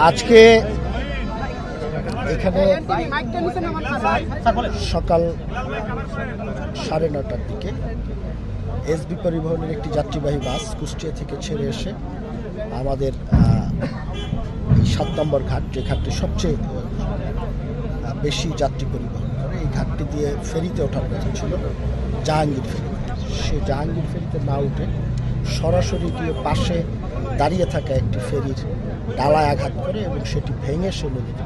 আজকে এখানে সকাল 9:30টার দিকে এসবি পরিবহনের একটি যাত্রীবাহী বাস কুষ্টিয়া থেকে ছেড়ে এসে আমাদের এই 7 নম্বর ঘাট, যে ঘাটটি সবচেয়ে বেশি যাত্রী পরিবহন করে, এই ঘাটটি দিয়ে ফেরিতে ওঠার কথা ছিল জাহাঙ্গীর ফেরি। সে জাহাঙ্গীর ফেরিতে না উঠে সরাসরি গিয়ে পাশে দাঁড়িয়ে থাকা একটি ফেরির ডালায় আঘাত করে এবং সেটি ভেঙে সে নদীতে।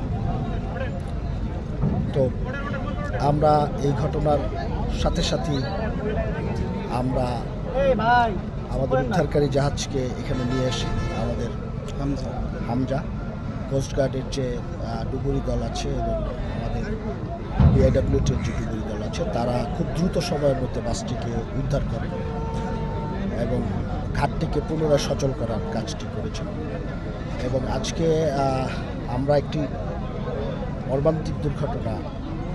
তো আমরা এই ঘটনার সাথে সাথে আমরা আমাদের উদ্ধারকারী জাহাজকে এখানে নিয়ে আসি। আমাদের হামজা কোস্টগার্ডের যে ডুবুরি দল আছে এবং আমাদের বিআইডব্লিউটির যে ডুবুরি দল আছে, তারা খুব দ্রুত সময়ের মধ্যে বাসটিকে উদ্ধার করে এবং ঘাটটিকে পুনরায় সচল করার কাজটি করেছেন। এবং আজকে আমরা একটি মর্মান্তিক দুর্ঘটনা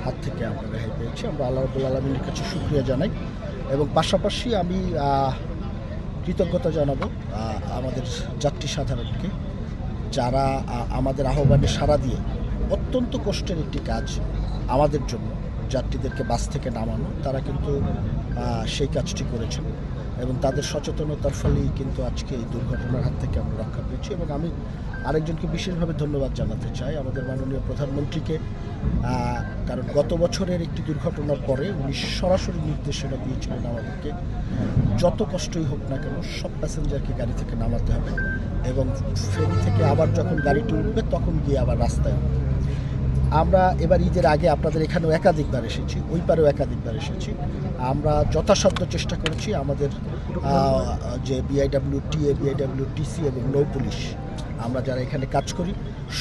হাত থেকে আমরা রেহাই পেয়েছি। আমরা আল্লাহ রাব্বুল আলামিনের কাছে শুকরিয়া জানাই এবং পাশাপাশি আমি কৃতজ্ঞতা জানাবো আমাদের যাত্রী সাধারণকে, যারা আমাদের আহ্বানে সাড়া দিয়ে অত্যন্ত কষ্টের একটি কাজ আমাদের জন্য, যাত্রীদেরকে বাস থেকে নামানো, তারা কিন্তু সেই কাজটি করেছেন এবং তাদের সচেতনতার ফলেই কিন্তু আজকে এই দুর্ঘটনার হাত থেকে আমরা রক্ষা পেয়েছি। এবং আমি আরেকজনকে বিশেষভাবে ধন্যবাদ জানাতে চাই, আমাদের মাননীয় প্রধানমন্ত্রীকে, কারণ গত বছরের একটি দুর্ঘটনার পরে উনি সরাসরি নির্দেশনা দিয়েছিলেন আমাদেরকে যত কষ্টই হোক না কেন সব প্যাসেঞ্জারকে গাড়ি থেকে নামাতে হবে এবং ফেরি থেকে আবার যখন গাড়িটি উঠবে তখন গিয়ে আবার রাস্তায় উঠবে। আমরা এবার ঈদের আগে আপনাদের এখানেও একাধিকবার এসেছি, ওই পারেও একাধিকবার এসেছি। আমরা যথাসাধ্য চেষ্টা করেছি আমাদের যে বিআইডব্লিউটিএ, বিআইডব্লিউটিসি এবং নৌ পুলিশ, আমরা যারা এখানে কাজ করি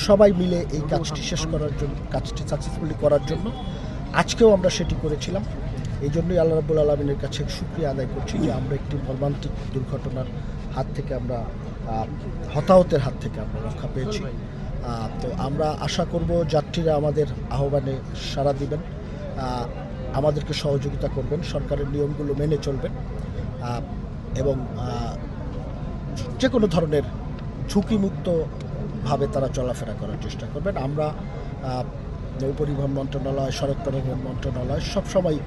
সবাই মিলে এই কাজটি শেষ করার জন্য, কাজটি সাকসেসফুলি করার জন্য আজকেও আমরা সেটি করেছিলাম। এই জন্যই আল্লাহ রাব্বুল আলামিনের কাছে শুকরিয়া আদায় করছি যে আমরা একটি মর্মান্তিক দুর্ঘটনার হাত থেকে, আমরা হতাহতের হাত থেকে আমরা রক্ষা পেয়েছি। তো আমরা আশা করব যাত্রীরা আমাদের আহ্বানে সাড়া দিবেন, আমাদেরকে সহযোগিতা করবেন, সরকারের নিয়মগুলো মেনে চলবেন এবং যে কোনো ধরনের ঝুঁকিমুক্তভাবে তারা চলাফেরা করার চেষ্টা করবেন। আমরা নৌ পরিবহন মন্ত্রণালয়, সড়ক পরিবহন মন্ত্রণালয় সবসময়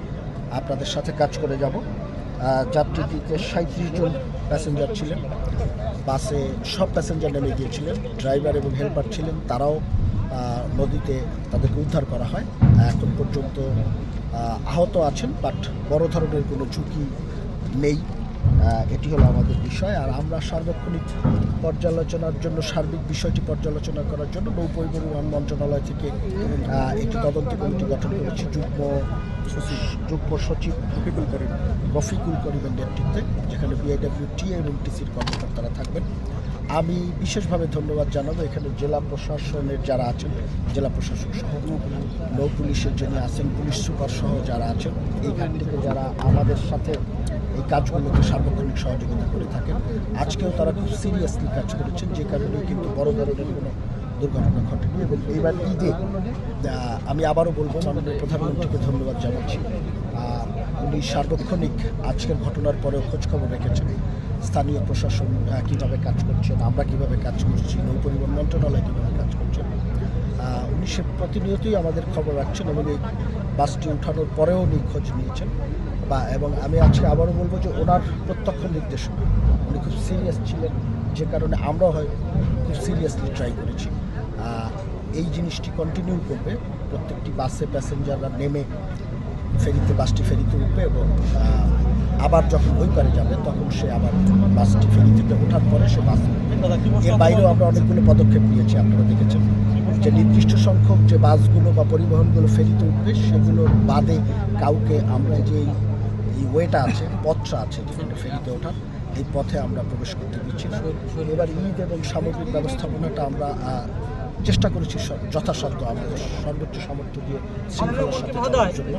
আপনাদের সাথে কাজ করে যাব। যাত্রীটিতে 37 জন প্যাসেঞ্জার ছিলেন, বাসে সব প্যাসেঞ্জার নেমে গিয়েছিলেন, ড্রাইভার এবং হেল্পার ছিলেন, তারাও নদীতে তাদেরকে উদ্ধার করা হয়। এখন পর্যন্ত আহত আছেন, বাট বড় ধরনের কোনো ঝুঁকি নেই। এটি হলো আমাদের বিষয়। আর আমরা সার্বক্ষণিক পর্যালোচনার জন্য, সার্বিক বিষয়টি পর্যালোচনা করার জন্য নৌ পরিবহন মন্ত্রণালয় থেকে একটি তদন্ত কমিটি গঠন করেছি যুগ্ম সচিব রফিকুল করিমের নেতৃত্বে, যেখানে বিআইডব্লিউটি এবং টিসির কর্মকর্তারা থাকবেন। আমি বিশেষভাবে ধন্যবাদ জানাবো এখানে জেলা প্রশাসনের যারা আছেন, জেলা প্রশাসক সহ নৌ পুলিশের যিনি আছেন, পুলিশ সুপার সহ যারা আছেন, এই ঘাট থেকে যারা আমাদের সাথে এই কাজগুলোকে সার্বক্ষণিক সহযোগিতা করে থাকেন। আজকেও তারা খুব সিরিয়াসলি কাজ করেছেন, যে কারণে কিন্তু বড় ধরনের কোনো দুর্ঘটনা ঘটেনি। এবং এইবার ঈদে আমি আবারও বলবো মাননীয় প্রধানমন্ত্রীকে ধন্যবাদ জানাচ্ছি। উনি সার্বক্ষণিক আজকের ঘটনার পরেও খোঁজখবর রেখেছেন স্থানীয় প্রশাসন কীভাবে কাজ করছেন, আমরা কীভাবে কাজ করছি, নৌ পরিবহন মন্ত্রণালয় কীভাবে কাজ করছেন। উনি সে প্রতিনিয়তই আমাদের খবর রাখছেন এবং এই বাসটি উঠানোর পরেও উনি খোঁজ নিয়েছেন। এবং আমি আজকে আবারও বলবো যে ওনার প্রত্যক্ষ নির্দেশনা, উনি খুব সিরিয়াস ছিলেন, যে কারণে আমরাও হয় খুব সিরিয়াসলি ট্রাই করেছি। এই জিনিসটি কন্টিনিউ করবে, প্রত্যেকটি বাসে প্যাসেঞ্জাররা নেমে বাসটি ফেরিতে উঠবে এবং আবার যখন ওই পারে যাবে তখন সে আবার বাসটি ফেরি থেকে ওঠার পরে সে বাস উঠবে। এর বাইরেও আমরা অনেকগুলো পদক্ষেপ নিয়েছি, আপনারা দেখেছেন যে নির্দিষ্ট সংখ্যক যে বাসগুলো বা পরিবহনগুলো ফেরিতে উঠবে সেগুলোর বাদে কাউকে আমরা যে এই ওয়েটা আছে, পথটা আছে যেখানে ফেরিতে ওঠার, এই পথে আমরা প্রবেশ করতে দিচ্ছি না। এবার ঈদ এবং সামগ্রিক ব্যবস্থাপনাটা আমরা চেষ্টা করেছি যথাসাধ্য আমাদের সর্বোচ্চ সামর্থ্য দিয়ে শৃঙ্খলার সাথে চলার জন্য।